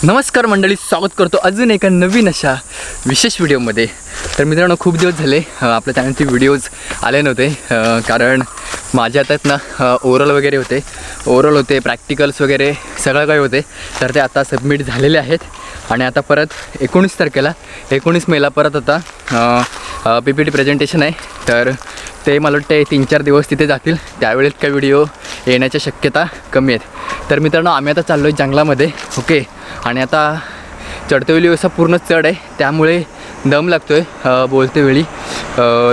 नमस्कार मंडळी, स्वागत करतो अजून एका नवीन अशा विशेष व्हिडिओमध्ये। तर मित्रांनो, खूप दिवस झाले आपल्या चॅनलचे व्हिडिओज आले नव्हते, कारण माझ्या हातात ना ओरल वगैरे होते, प्रॅक्टिकल्स वगैरे सगळं काही होते। तर ते आता सबमिट झालेले आहेत आणि आता परत 19 मेला परत आता PPT प्रेझेंटेशन आहे। तर ते मला वाटते 3-4 दिवस तिथे जातील, त्यावेळेस काही व्हिडिओ येण्याच्या शक्यता कमी आहेत। तर मित्रांनो, आम्ही आता चाललो आहे जंगलामध्ये, ओके। आणि आता चढतेवेळी असा पूर्ण चढ आहे, त्यामुळे दम लागतो आहे बोलते वेळी।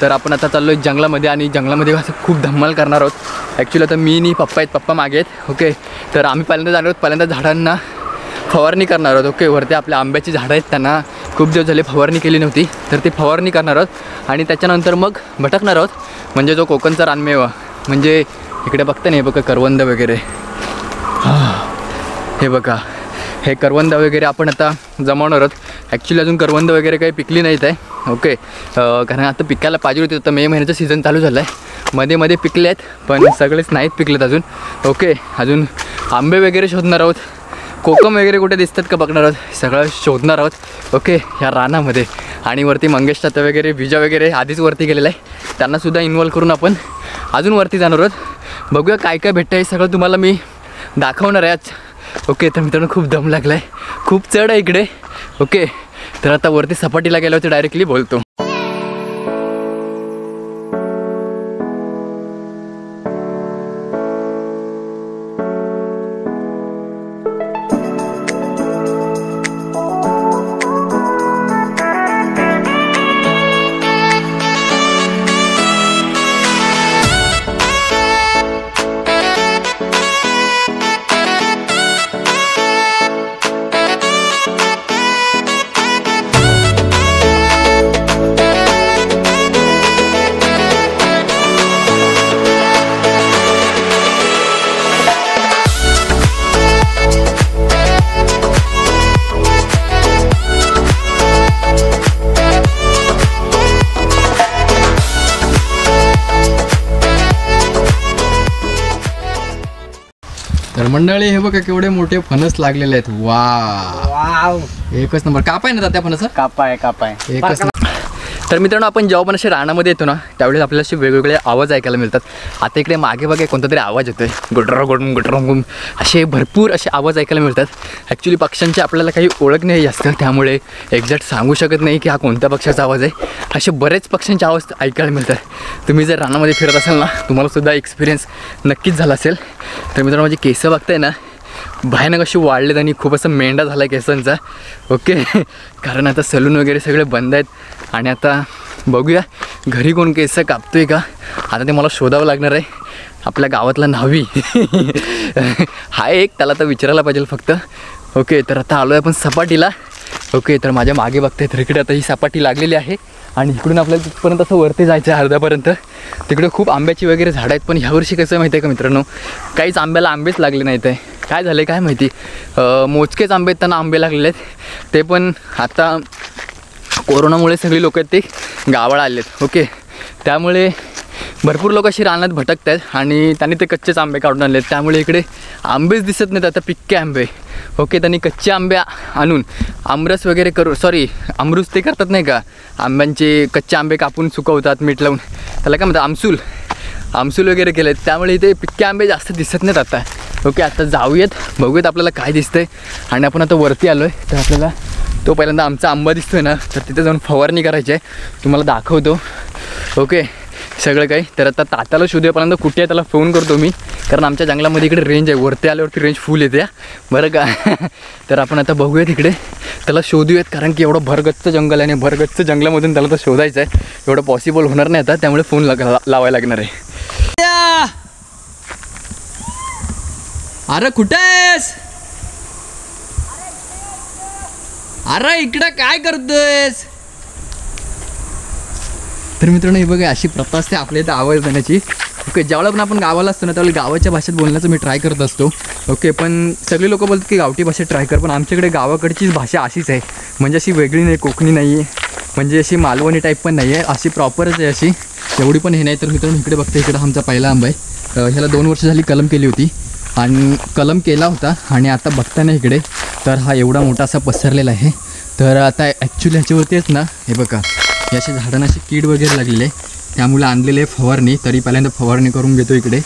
तर आपण आता चाललो आहे जंगलामध्ये आणि जंगलामध्ये असं खूप धमाल करणार आहोत। ॲक्च्युली आता मी आणि पप्पा मागे आहेत, ओके। तर आम्ही पहिल्यांदा जाणार आहोत, पहिल्यांदा झाडांना फवारणी करणार आहोत, ओके। वरती आपल्या आंब्याची झाडं आहेत, त्यांना खूप दिवस झाले फवारणी केली नव्हती, तर ती फवारणी करणार आहोत। आणि त्याच्यानंतर मग भटकणार आहोत, म्हणजे जो कोकणचा रानमेवा, म्हणजे इकडे बघता नाही बघा करवंद वगैरे, हे बघा हे करवंद वगैरे आपण आता जमवणार आहोत। ॲक्च्युली अजून करवंद वगैरे काही पिकली नाहीत आहे, ओके। कारण आता पिकायला पाहिजे होती, आता मे महिन्याचा सीझन चालू झाला आहे, मध्ये पिकले आहेत पण सगळेच नाहीत पिकलेत अजून, ओके। अजून आंबे वगैरे शोधणार आहोत, कोकम वगैरे कुठे दिसतात का बघणार आहोत, सगळं शोधणार आहोत, ओके, ह्या रानामध्ये। आणि वरती मंगेश तात्या वगैरे, विजा वगैरे आधीच वरती गेलेलं आहे, त्यांनासुद्धा इन्वॉल्व करून आपण अजून वरती जाणार आहोत। बघूया काय काय भेटतं, हे सगळं तुम्हाला मी दाखवणार आहे आज, ओके। तर मित्रांनो, खूप दम लागला आहे, खूप चढ आहे इकडे, ओके। तर आता वरती सपाटीला गेलो होते, डायरेक्टली बोलतो। तर मंडळी, हे बघा केवढे मोठे फणस लागलेले आहेत, वाव, एकच नंबर। कापाय ना त्या फणस, कापाय एकच नंबर। तर मित्रांनो, आपण जेव्हा पण असे रानामध्ये येतो ना, त्यावेळेस आपल्याला असे वेगवेगळे आवाज ऐकायला मिळतात। आता इकडे मागे बघा कोणता तरी आवाज येतोय, गुडरगुम गुडरगुम, असे भरपूर असे आवाज ऐकायला मिळतात। ॲक्च्युली पक्ष्यांची आपल्याला काही ओळख नाही जास्त, त्यामुळे एक्झॅक्ट सांगू शकत नाही की हा कोणत्या पक्षाचा आवाज आहे। असे बरेच पक्ष्यांचे आवाज ऐकायला मिळतात। तुम्ही जर रानामध्ये फिरत असाल ना, तुम्हालासुद्धा एक्सपिरियन्स नक्कीच झाला असेल। तर मित्रांनो, माझी केस बघताय ना, भयानक अशी वाढलेत आणि खूप असं मेंढा झाला आहे केसांचा, ओके। कारण आता सलून वगैरे सगळे बंद आहेत आणि आता बघूया घरी कोण केस कापतोय का। आता ते मला शोधावं लागणार आहे, आपल्या गावातला न्हावी हा एक, त्याला तर विचारायला पाहिजे फक्त, ओके। तर आता आलो आहे आपण सपाटीला, ओके। तर माझ्या मागे बघताय, तर इकडे आता ही सपाटी लागलेली आहे आणि इकडून आपल्याला तिथपर्यंत असं वरती जायचं आहे अर्ध्यापर्यंत। तिकडे खूप आंब्याची वगैरे झाडं आहेत, पण ह्यावर्षी कसं माहिती आहे का मित्रांनो, काहीच आंब्याला आंबेच लागले नाहीत आहे, काय झालं आहे काय माहिती। मोजकेच आंबे त्यांना आंबे लागलेले आहेत, ते पण आता कोरोनामुळे सगळी लोक आहेत ते गावाला आले आहेत, ओके। त्यामुळे भरपूर लोक अशी रानात भटकत आहेत आणि त्यांनी ते कच्चेच आंबे काढून आणले आहेत, त्यामुळे इकडे आंबेच दिसत नाहीत आता, पिक्के आंबे, ओके। त्यांनी कच्चे आंबे आणून आमरस वगैरे अमरूस ते करतात नाही का, आंब्यांचे कच्चे आंबे कापून सुकवतात मीठ लावून, त्याला काय म्हणतात, आमसूल वगैरे केले आहेत, त्यामुळे इथे पिक्के आंबे जास्त दिसत नाहीत आता, ओके। आता जाऊयात, बघूयात आपल्याला काय दिसतंय। आणि आपण आता वरती आलो आहे, तर आपल्याला तो पहिल्यांदा आमचा आंबा दिसतोय ना, तर तिथे जाऊन फवारणी करायची आहे, तुम्हाला दाखवतो, ओके, सगळं काही। तर आता तात्याला शोधूया, पहिल्यांदा कुठे आहे त्याला फोन करतो मी, कारण आमच्या जंगलामध्ये इकडे रेंज आहे, वरती आल्यावरती रेंज फुल येते बरं का। तर आपण आता बघूयात इकडे, त्याला शोधूयात, कारण की एवढं भरगच्च जंगल आहे आणि भरगच्च जंगलामधून त्याला तर शोधायचं आहे, एवढं पॉसिबल होणार नाही आता, त्यामुळे फोन लावायला लागणार आहे। अरे कुठे आहेस, अरे इकडं काय करतोयस। तर मित्रांनो, हे बघा अशी प्रथा असते आपल्या इथं आवाज देण्याची, ओके। ज्यावेळेला पण आपण गावाला असतो ना, त्यावेळेला गावाच्या भाषेत बोलण्याचं मी ट्राय करत असतो, ओके। पण सगळे लोक बोलतात की गावठी भाषेत ट्राय कर, पण आमच्याकडे गावाकडचीच भाषा अशीच आहे, म्हणजे अशी वेगळी नाही, कोकणी नाही आहे, म्हणजे अशी मालवणी टाईप पण नाही आहे, अशी प्रॉपरच आहे अशी, एवढी पण हे नाही। तर मित्रांनो, इकडे बघते, इकडे आमचा पहिला आंबा आहे, ह्याला 2 वर्ष झाली कलम केली होती आणि कलम केला होता आणि आता बघताना इकडे तर हा एवढा मोठा असा पसरलेला आहे. तर आता ॲक्च्युली ह्याच्यावरतीच ना हे बघा हे असे झाडांना असे कीड वगैरे लागलेले आहे, त्यामुळे आणलेले फवारणी. तरी पहिल्यांदा फवारणी करून घेतो इकडे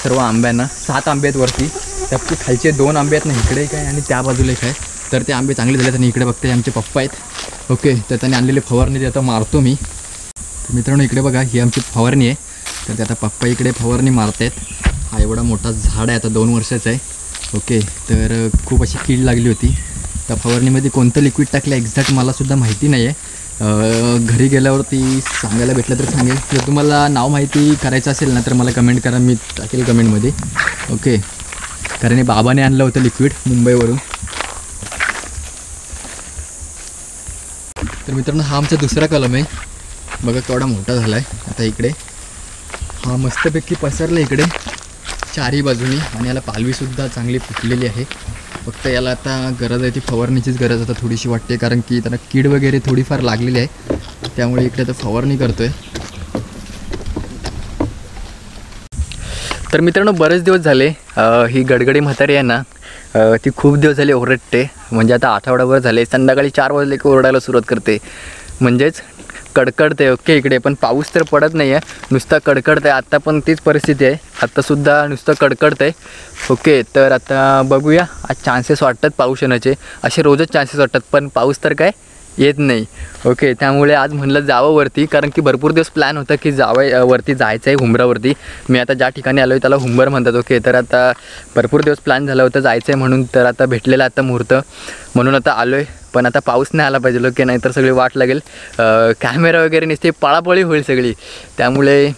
सर्व आंब्यांना. 7 आंबे आहेत वरती, त्यापैकी खालचे 2 आंबे आहेत ना, इकडे एक आहे आणि त्या बाजूला एक आहे. तर ते आंबे चांगले झाले. आणि इकडे बघते आमचे पप्पा आहेत. ओके, तर त्याने आणलेले फवारणी ते आता मारतो मी. तर मित्रांनो इकडे बघा ही आमची फवारणी आहे. तर ते आता पप्पा इकडे फवारणी मारत आहेत. हा एवढा मोठा झाड आहे, आता 2 वर्षाचा आहे. ओके, तर खूप अशी कीड लागली होती. त्या फवारणीमध्ये कोणतं लिक्विड टाकलं एक्झॅक्ट मलासुद्धा माहिती नाही आहे. घरी गेल्यावरती सांगायला भेटलं तर सांगेल. जर तुम्हाला नाव माहिती करायचं असेल ना तर मला कमेंट करा, मी टाकेल कमेंटमध्ये. ओके, कारण हे बाबाने आणलं होतं लिक्विड मुंबईवरून. तर मित्रांनो हा आमचा दुसरा कलम आहे. बघा केवढा मोठा झाला आहे. आता इकडे हा मस्तपैकी पसरला इकडे चारही बाजूनी आणि याला पालवीसुद्धा चांगली फुटलेली आहे. फक्त याला आता गरज आहे ती फवारणीचीच गरज आता थोडीशी वाटते, कारण की त्याला कीड वगैरे थोडीफार लागलेली आहे. त्यामुळे इकडे आता फवारणी करतोय. तर मित्रांनो बरेच दिवस झाले ही गडगडी म्हातारी आहे ना ती खूप दिवस झाले ओरडते. म्हणजे आता आठवडाभर झाले, संध्याकाळी 4 वाजले की ओरडायला सुरुवात करते, म्हणजेच कडकडते. ओके, इकडे पण पाऊस तर पडत नाही आहे, नुसतं कडकडतं आहे. आत्ता पण तीच परिस्थिती आहे, आत्तासुद्धा नुसतं कडकडतं आहे. ओके, तर आता बघूया. आज चान्सेस वाटतात पाऊस येण्याचे, असे रोजच चान्सेस वाटतात, पण पाऊस तर काय येत नाही. ओके, त्यामुळे आज म्हणलं जावं वरती, कारण की भरपूर दिवस प्लॅन होता की वरती जायचं आहे हुंबरावरती. मी आता ज्या ठिकाणी आलो आहे त्याला हुंबर म्हणतात. ओके, तर आता भरपूर दिवस प्लॅन झाला होता जायचं आहे म्हणून. तर आता भेटलेला आता मुहूर्त म्हणून आता आलो आहे. पण आता पाऊस नाही आला पाहिजे. ओके, नाही तर सगळी वाट लागेल, कॅमेरा वगैरे नुसते पळापळी होईल सगळी. त्यामुळे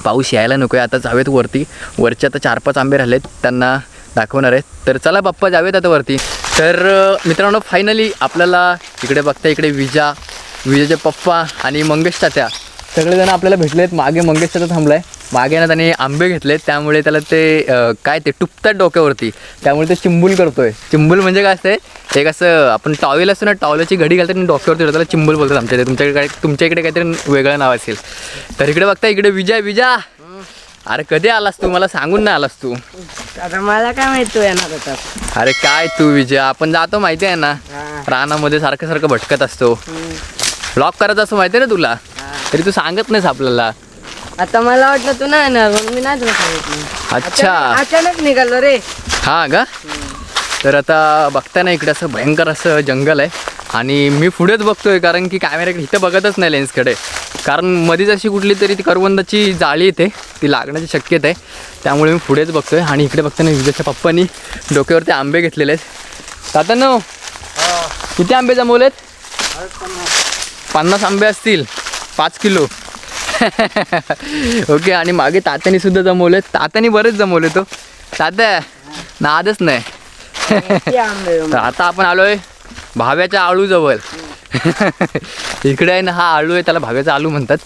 पाऊस यायला नको आहे. आता जाऊयात वरती. वरचे आता 4-5 आंबे राहिलेत, त्यांना दाखवणार आहेत. तर चला बाप्पा जाऊयात आता वरती. तर मित्रांनो फायनली आपल्याला इकडे बघता इकडे विजाचे पप्पा आणि मंगेश तात्या सगळेजण आपल्याला भेटले आहेत. मागे मंगेश तात्या थांबला आहे, मागे ना त्याने आंबे घेतलेत, त्यामुळे त्याला ते काय ते टुपतात डोक्यावरती, त्यामुळे ते चिंबूल करतोय. चिंबूल म्हणजे काय असते, एक असं आपण टॉवेल असतो ना, टॉवेलची घडी घालतात आणि डोक्यावरती त्याला चिंबूल बोलतात आमच्या इथे. तुमच्या इकडे काहीतरी वेगळं नाव असेल. तर इकडे बघता इकडे विजा अरे कधी आलास तू, मला सांगून नाही आलास तू. आता मला काय माहिती येणार होता. अरे काय तू विजय, आपण जातो माहिती आहे ना रानामध्ये सारखं भटकत असतो, ब्लॉग करत असतो माहिती आहे ना तुला, तरी तू सांगत नाहीस आपल्याला. आता मला वाटलं तू नाही येणार म्हणून मी नाही तुला सांगितलं. अच्छा, अचानक निघालो रे. हा का. तर आता बघताय ना इकडे असं भयंकर असं जंगल आहे आणि मी पुढेच बघतोय, कारण की कॅमेऱ्याकडे इथं बघतच नाही लेन्सकडे, कारण मध्येच अशी कुठली तरी ती करवंदाची जाळी येते, ती लागण्याची शक्यता आहे. त्यामुळे मी पुढेच बघतोय. आणि इकडे बघताना विजयच्या पप्पांनी डोक्यावरती आंबे घेतलेले आहेत. तात्यानो किती आंबे जमवलेत? 50 आंबे असतील, 5 किलो. ओके, आणि मागे तात्यानी सुद्धा जमवलेत. तात्यानी बरेच जमवले. तो तात्या नादच नाही. तर आता आपण आलोय भाव्याच्या आळूजवळ. इकडे आहे ना हा आळू आहे, त्याला भाव्याचा आलू म्हणतात.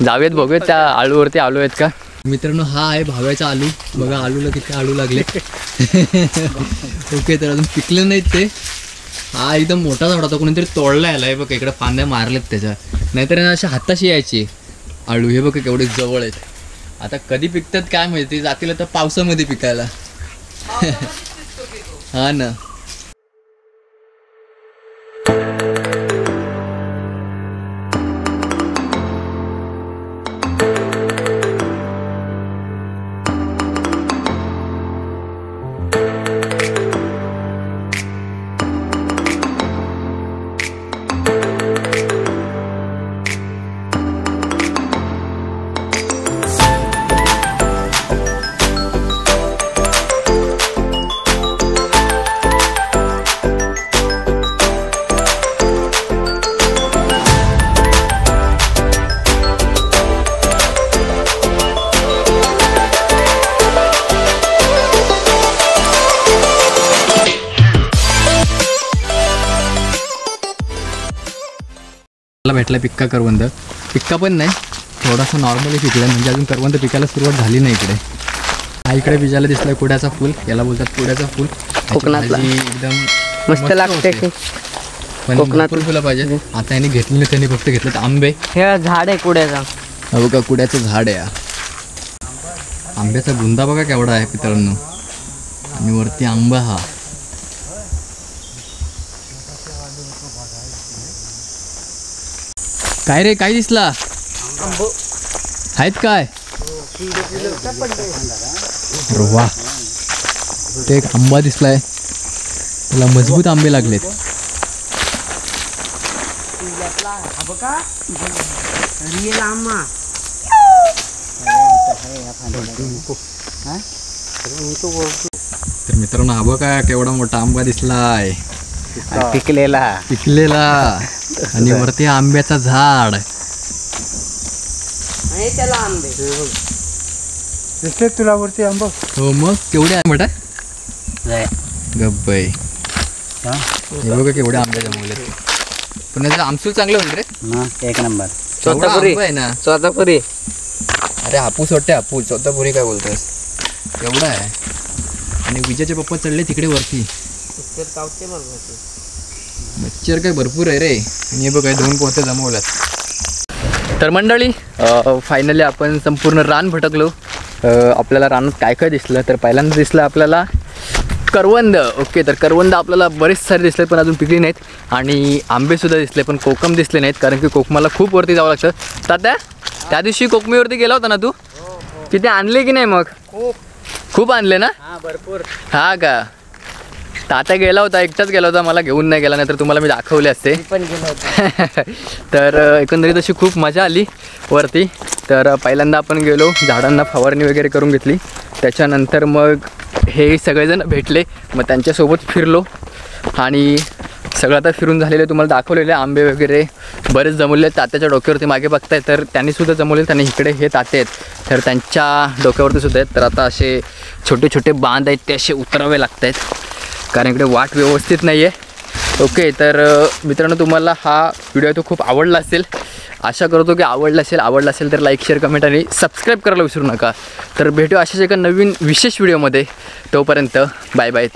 जाऊयात बघूयात त्या आळूवरती आलू आहेत का. मित्रांनो हा आहे भाव्याचा आलू. बघा आलूला किती आळू लागले. ओके, तर अजून पिकले नाहीत ते. हा एकदम मोठा झाड होता, कोणीतरी तोडला यायला. हे बघा इकडे फांद्या मारलेत त्याच्या, नाहीतर अशा हाताशी यायची आळू. हे बघा केवढे जवळ आहेत. आता कधी पिकतात काय माहिती, जातील आता पावसामध्ये पिकायला. हा ना. भेटला पिक्का करवंद. पिक्का पण नाही, थोडासा नॉर्मली पिकला, म्हणजे अजून करवंद पिकायला सुरुवात झाली नाही इकडे. हा इकडे बिजाला दिसलाय कुड्याचा फूल, याला बोलतात कुड्याचा फूल. कोकणातला एकदम मस्त लागते. पण कोकणातून फुलं पाहिजे. आता यांनी घेतले नाही, त्यांनी फक्त घेतलं आंबे. हे झाड आहे कुड्याचा. हो का, कुड्याचं झाड आहे. आंब्याचा बुंदा बघा केवढा आहे मित्रांनो. आणि वरती आंबा हा. काय रे काय दिसला? आहेत काय? अरे वा, ते एक आंबा दिसलाय, त्याला मजबूत आंबे लागलेत. तर मित्रांनो हा बघा केवढा मोठा आंबा दिसलाय, पिकलेला आणि वरती आंब्याचा झाड. त्याला आंबे दिसते तुला वरती आंबा? हो मग केवढे आहे मोठा गब्बाई. हे बघा केवढे आंबे जमवले. पुण्याचं आमसूल चांगलं होईल रे, एक नंबर. स्वतःपुरी आहे ना, स्वतःपुरी. अरे हापूस वाटते हापूस, स्वतःपुरी काय बोलतोस, एवढा आहे. आणि विजयचे पप्पा चढले तिकडे वरती, मच्छर काय भरपूर आहे रे. आणि हे बघा 2 पोते जमवल्यात. तर मंडळी फायनली आपण संपूर्ण रान भटकलो. आपल्याला रानात काय काय दिसलं, तर पहिल्यांदा दिसलं आपल्याला करवंद. ओके, तर करवंद आपल्याला बरेच सारे दिसले पण अजून पिकली नाहीत. आणि आंबेसुद्धा दिसले पण कोकम दिसले नाहीत, कारण की कोकमाला खूप वरती जावं लागतं. तात्या त्या दिवशी कोकमीवरती गेला होता ना तू, तिथे आणले की नाही? मग खूप आणले ना? भरपूर. हा का? तात्या गेला होता, एकटाच गेला होता, मला घेऊन नाही गेला, नाही तर तुम्हाला मी दाखवले असते. पण गेलो होतो. तर एकंदरीत अशी खूप मजा आली वरती. तर पहिल्यांदा आपण गेलो, झाडांना फवारणी वगैरे करून घेतली. त्याच्यानंतर मग हे सगळेजण भेटले, मग त्यांच्यासोबत फिरलो. आणि सगळं आता फिरून झालेलं तुम्हाला दाखवलेले. आंबे वगैरे बरेच जमवले. तात्याच्या डोक्यावरती मागे बघताय तर त्यांनीसुद्धा जमवले. त्यांनी इकडे हे ताते आहेत तर त्यांच्या डोक्यावरती सुद्धा आहेत. तर आता असे छोटे छोटे बांध आहेत ते असे उतरावे लागत आहेत, कारण इकडे वाट व्यवस्थित नाही आहे. ओके, तर मित्रांनो तुम्हाला हा व्हिडिओ तो खूप आवडला असेल, आशा करतो की आवडला असेल तर लाईक, शेअर, कमेंट आणि सबस्क्राईब करायला विसरू नका. तर भेटू अशाच एका नवीन विशेष व्हिडिओमध्ये. तोपर्यंत बाय बाय.